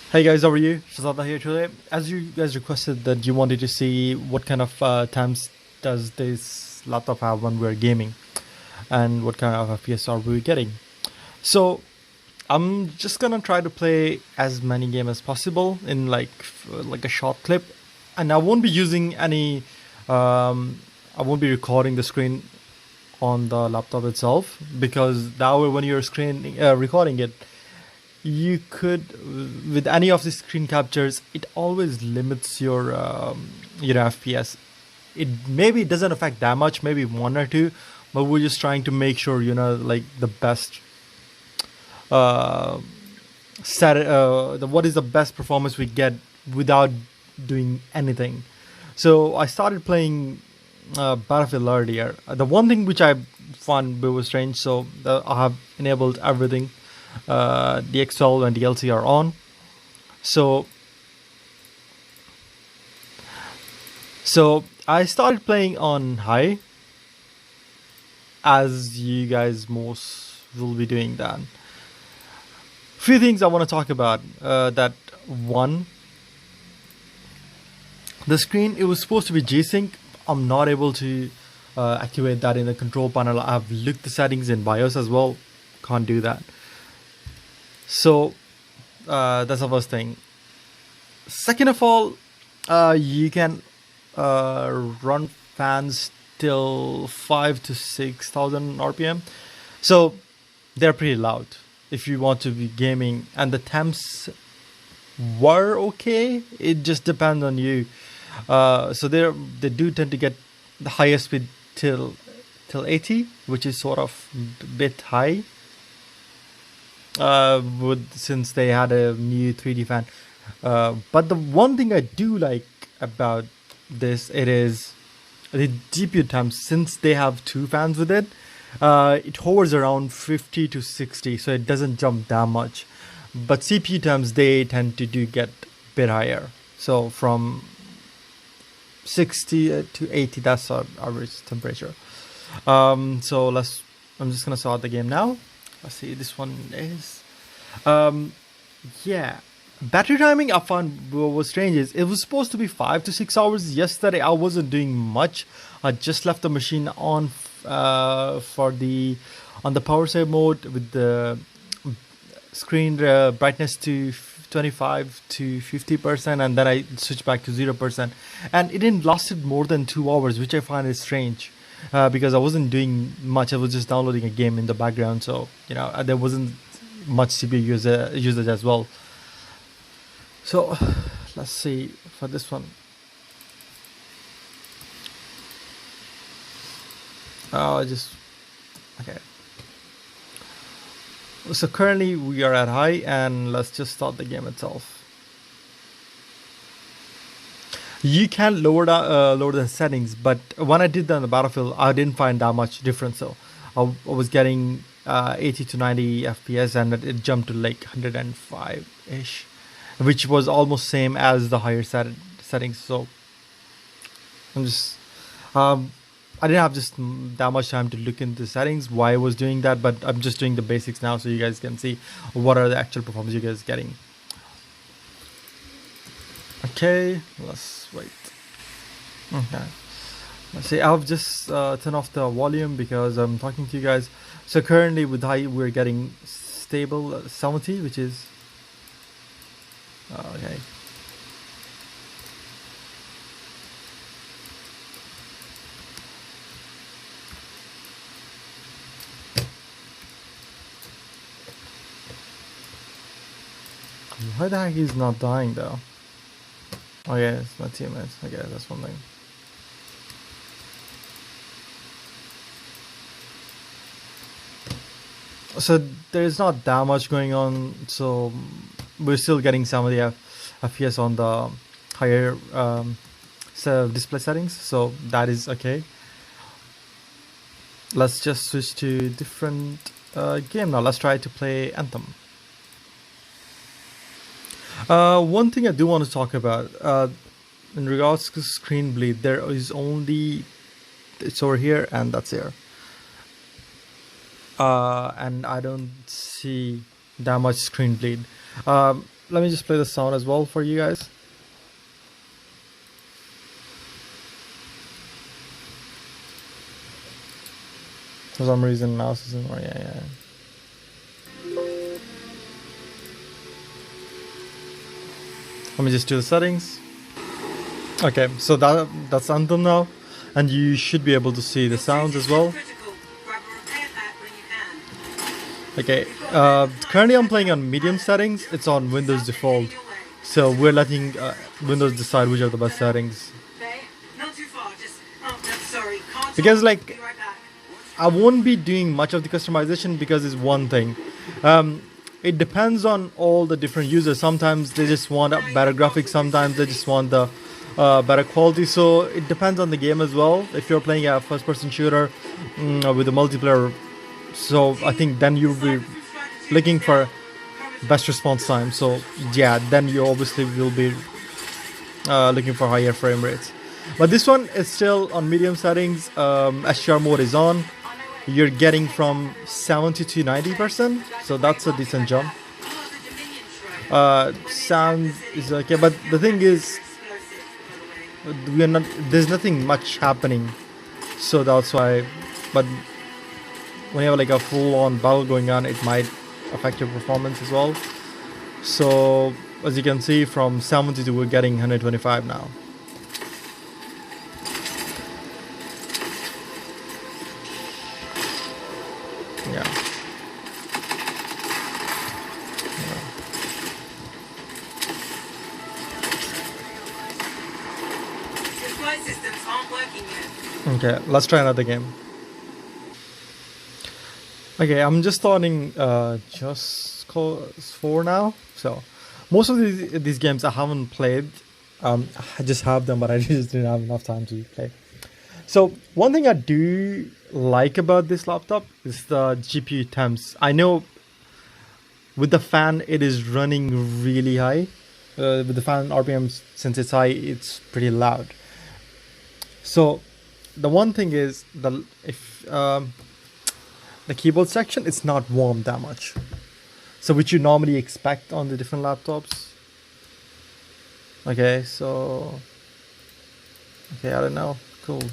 Hey guys, how are you? Shazada here today. As you guys requested that you wanted to see what kind of times does this laptop have when we're gaming and what kind of FPS are we getting. So I'm just gonna try to play as many games as possible in like a short clip, and I won't be using any. I won't be recording the screen on the laptop itself because that way when you're screen recording it, you could with any of the screen captures it always limits your FPS. It doesn't affect that much, maybe one or two, but we're just trying to make sure like the best uh what is the best performance we get without doing anything. So I started playing Battlefield earlier. The one thing which I found a bit was strange, so I have enabled everything. The XL and DLC are on. So I started playing on high, as you guys most will be doing that. Few things I want to talk about. That one, the screen, it was supposed to be G-Sync. I'm not able to activate that in the control panel. I've looked the settings in BIOS as well. Can't do that. So that's the first thing. Second of all, you can run fans till 5 to 6,000 RPM. So they're pretty loud if you want to be gaming. And the temps were okay. It just depends on you. So they do tend to get the highest speed till 80, which is sort of a bit high. Since they had a new 3D fan. But the one thing I do like about this, it is the GPU times. Since they have two fans with it, it hovers around 50 to 60, so it doesn't jump that much. But CPU times, they tend to do get a bit higher. So from 60 to 80, that's our average temperature. So I'm just gonna start the game now. Let's see, this one is yeah, battery timing I found what was strange is it was supposed to be 5 to 6 hours. Yesterday I wasn't doing much. I just left the machine on on the power save mode with the screen brightness to 25 to 50%, and then I switched back to 0%, and it didn't lasted more than 2 hours, which I find is strange. Because I wasn't doing much. I was just downloading a game in the background, so there wasn't much CPU usage as well. So let's see for this one. Okay. So currently we are at high, and let's just start the game itself. You can lower the settings, but when I did that on the Battlefield, I didn't find that much difference. So I was getting 80 to 90 FPS, and it jumped to like 105 ish, which was almost same as the higher settings. So I'm just I didn't have just that much time to look into the settings why I was doing that, but I'm just doing the basics now so you guys can see what are the actual performance you guys getting. Okay, let's wait. Okay, let's see. I've just turned off the volume because I'm talking to you guys. So currently with high, we're getting stable 70, which is okay. Why the heck he's not dying though? Oh yeah, it's my teammates. Okay, that's one thing. So there's not that much going on. So we're still getting some of the FPS on the higher display settings. So that is okay. Let's just switch to different game now. Let's try to play Anthem. One thing I do want to talk about in regards to screen bleed, there is only it's over here and that's here, and I don't see that much screen bleed. let me just play the sound as well for you guys. For some reason, mouse isn't working. Yeah. Let me just do the settings. Okay, so that's Anthem now, and you should be able to see the sounds as well. Okay, currently I'm playing on medium settings. It's on Windows default, so we're letting Windows decide which are the best settings. Because like, I won't be doing much of the customization because it's one thing. It depends on all the different users. Sometimes they just want a better graphics. Sometimes they just want the better quality. So it depends on the game as well. If you're playing a first-person shooter with a multiplayer, so I think then you'll be looking for best response time. So yeah, then you obviously will be looking for higher frame rates. But this one is still on medium settings. HDR mode is on. You're getting from 70 to 90%, so that's a decent jump. Sound is okay, but the thing is, there's nothing much happening, so that's why. But when you have like a full-on battle going on, it might affect your performance as well. So as you can see, from 70 to we're getting 125 now. Yeah. Okay, let's try another game. Okay, I'm just starting Just Cause 4 now. So most of these games I haven't played. I just have them, but I just didn't have enough time to play. So one thing I do like about this laptop is the GPU temps. I know with the fan it is running really high. With the fan RPM, since it's high, it's pretty loud. So the one thing is the keyboard section, it's not warm that much. So which you normally expect on the different laptops. Okay, so I don't know. Cool.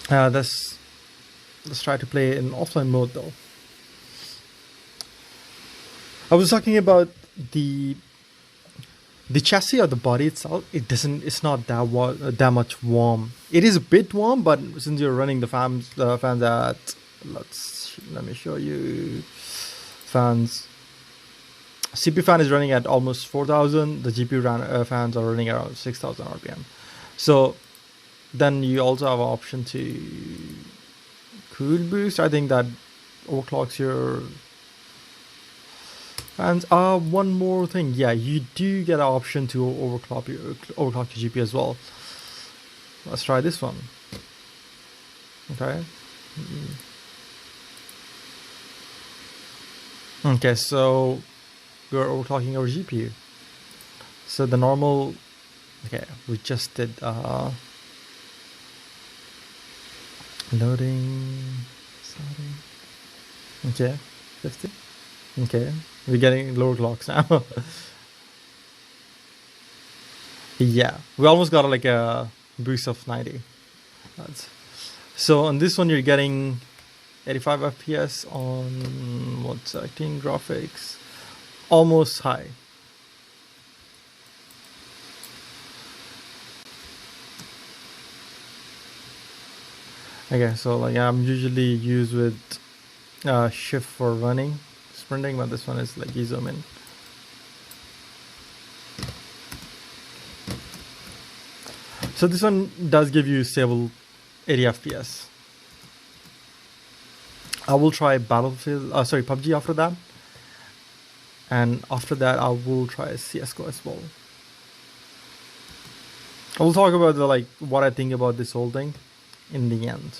Let's try to play in offline mode though. I was talking about the chassis or the body itself. It's not that much warm. It is a bit warm, but since you're running the fans at, let me show you fans. CPU fan is running at almost 4,000. The GPU fans are running around 6,000 RPM. So then you also have an option to cool boost. I think that overclocks your fans. One more thing. Yeah, you do get an option to overclock your GPU as well. Let's try this one. Okay. Okay, so we're overclocking our GPU. So the normal. Okay, we just did loading, starting. Okay, 50. Okay, we're getting lower clocks now. Yeah, we almost got like a boost of 90. So on this one, you're getting 85 FPS on what's acting graphics, almost high. Okay, so like I'm usually used with shift for running, sprinting, but this one is like you zoom in. So this one does give you stable 80 FPS. I will try PUBG after that, and after that I will try CS:GO as well. I will talk about what I think about this whole thing in the end.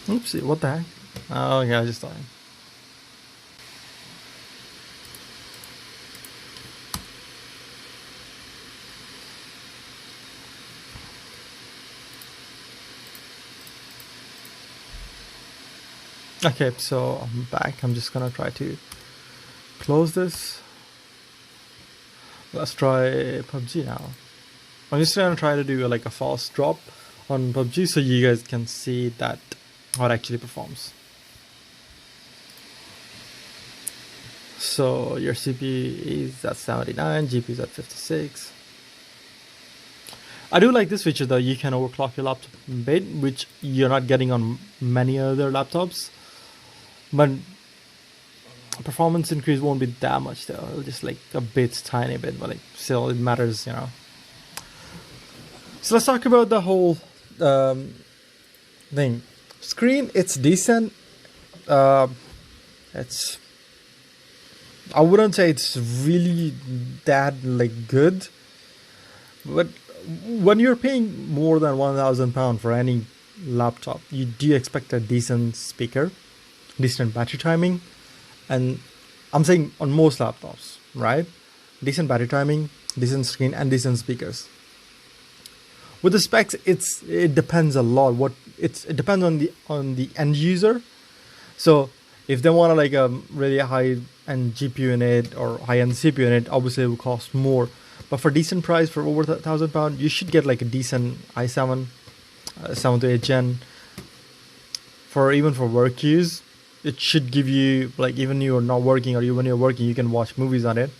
Oopsie, what the heck? Oh yeah, I just died. Okay, so I'm back. I'm just gonna try to close this. Let's try PUBG now. I'm just gonna try to do like a fast drop on PUBG so you guys can see that how it actually performs. So your CPU is at 79, GPU is at 56. I do like this feature though, you can overclock your laptop a bit, which you're not getting on many other laptops. But performance increase won't be that much though, it'll just like a bit, tiny bit, but like still it matters, you know. So let's talk about the whole thing. Screen, it's decent. It's, I wouldn't say it's really that like good, but when you're paying more than £1,000 for any laptop, you do expect a decent speaker, decent battery timing, and I'm saying on most laptops, right? Decent battery timing, decent screen, and decent speakers. With the specs, it depends a lot. It depends on the end user. So if they want like a really high end GPU in it or high end CPU in it, obviously it will cost more. But for decent price, for over £1,000, you should get like a decent i7, 7 to 8 Gen. Even for work use, it should give you like, even you're not working or when you're working, you can watch movies on it.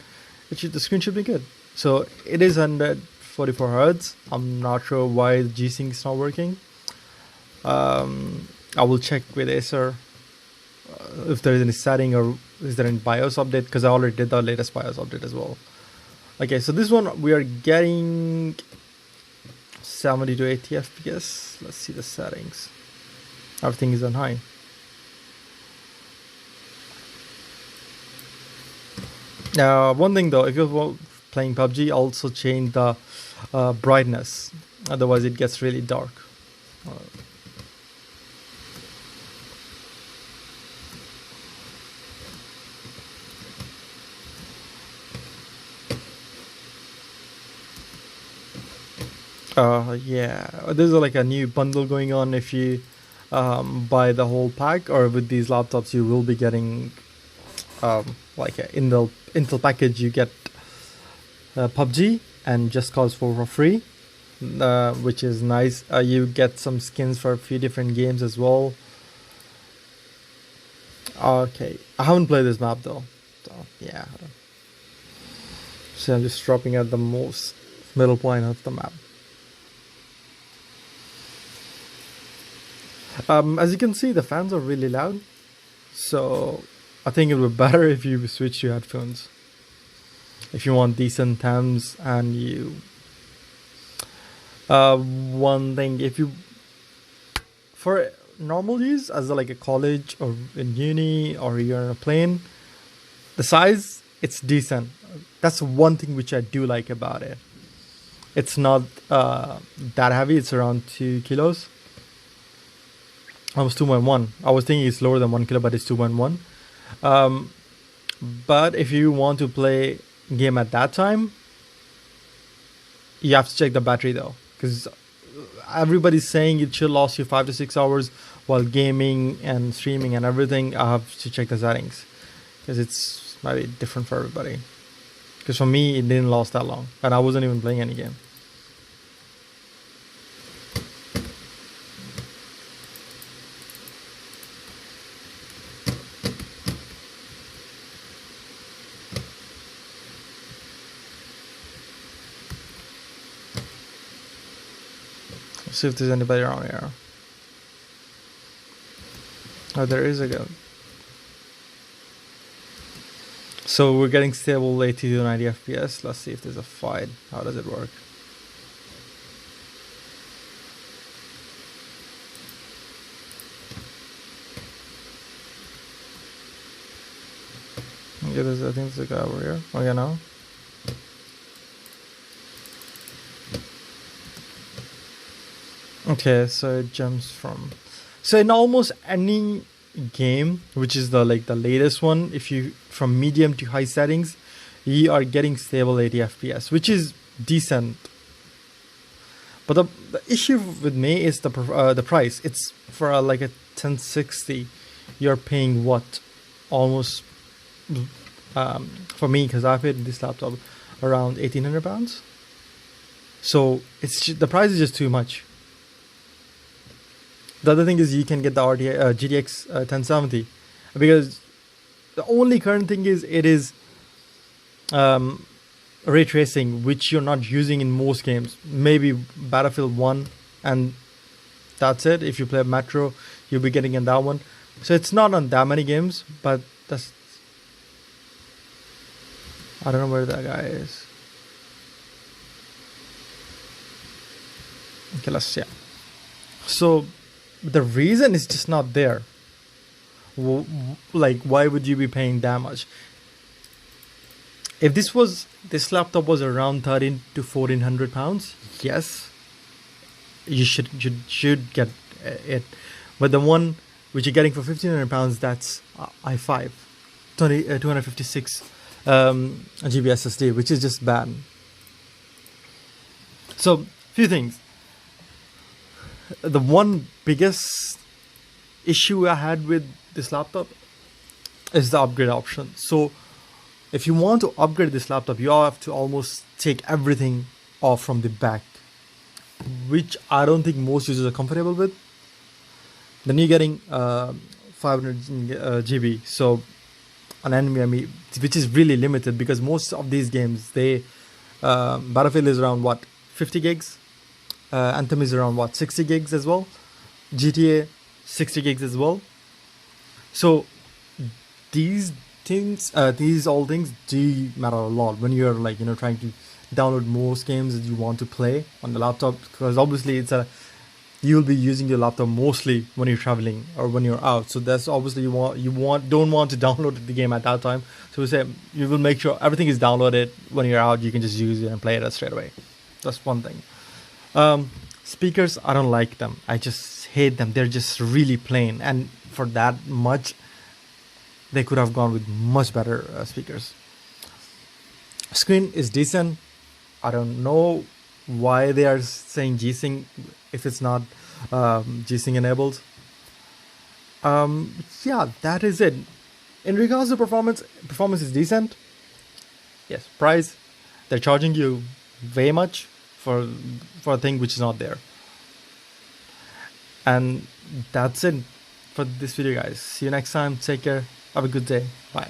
The screen should be good. So it is 144 Hz. I'm not sure why the G-Sync is not working. I will check with Acer if there is any setting or is there any BIOS update, because I already did the latest BIOS update as well. Okay, so this one we are getting 70 to 80 FPS. Let's see the settings. Everything is on high. Now, one thing though, if you're playing PUBG, also change the brightness. Otherwise, it gets really dark. Yeah, there's like a new bundle going on. If you buy the whole pack, or with these laptops, you will be getting like an Intel package. You get PUBG and Just Cause 4 for free, which is nice. You get some skins for a few different games as well. Okay, I haven't played this map though, so yeah. So I'm just dropping at the most middle point of the map. As you can see, the fans are really loud, so I think it would be better if you switch to headphones if you want decent Temps. And you one thing, if you for normal use as like a college or in uni or you're on a plane, the size, it's decent. That's one thing which I do like about it. It's not that heavy. It's around 2 kilos. Almost 2.1. I was thinking it's lower than 1 kilo, but it's 2.1. But if you want to play game at that time, you have to check the battery though, because everybody's saying it should last you 5 to 6 hours while gaming and streaming and everything. I have to check the settings because it's maybe different for everybody. Because for me, it didn't last that long, and I wasn't even playing any game. See if there's anybody around here. Oh, there is a gun. So we're getting stable 80 to 90 FPS. Let's see if there's a fight. How does it work? Okay, I think there's a guy over here. Oh yeah, no. Okay, so it jumps from, so in almost any game, which is the latest one, if you from medium to high settings, you are getting stable 80 FPS, which is decent. But the issue with me is the price. It's for like a 1060 you're paying what, almost for me, because I paid this laptop around £1,800. So the price is just too much. The other thing is you can get the GTX 1070, because the only current thing is it is ray tracing, which you're not using in most games. Maybe Battlefield 1, and that's it. If you play Metro, you'll be getting in that one. So it's not on that many games, but that's... I don't know where that guy is. Okay, let's see. So the reason is just not there. Like, why would you be paying that much? If this laptop was around 13 to 1400 pounds, yes, you should get it. But the one which you're getting for 1500 pounds, that's i5 256 GB SSD, which is just bad. So few things. The one biggest issue I had with this laptop is the upgrade option. So if you want to upgrade this laptop, you have to almost take everything off from the back, which I don't think most users are comfortable with. Then you're getting 500 GB, so an NVMe, which is really limited, because most of these games, Battlefield is around what, 50 gigs, Anthem is around what, 60 gigs as well, GTA 60 gigs as well. So these all things do matter a lot when you're like, trying to download most games that you want to play on the laptop, because obviously you'll be using your laptop mostly when you're traveling or when you're out. So that's obviously don't want to download the game at that time. So we say you will make sure everything is downloaded. When you're out, you can just use it and play it straight away. That's one thing. Speakers, I don't like them. I just hate them. They're just really plain, and for that much, they could have gone with much better speakers. Screen is decent. I don't know why they are saying G-Sync if it's not G-Sync enabled. Yeah, that is it. In regards to performance is decent. Yes, price, they're charging you way much for a thing which is not there. And that's it for this video, guys. See you next time. Take care. Have a good day. Bye.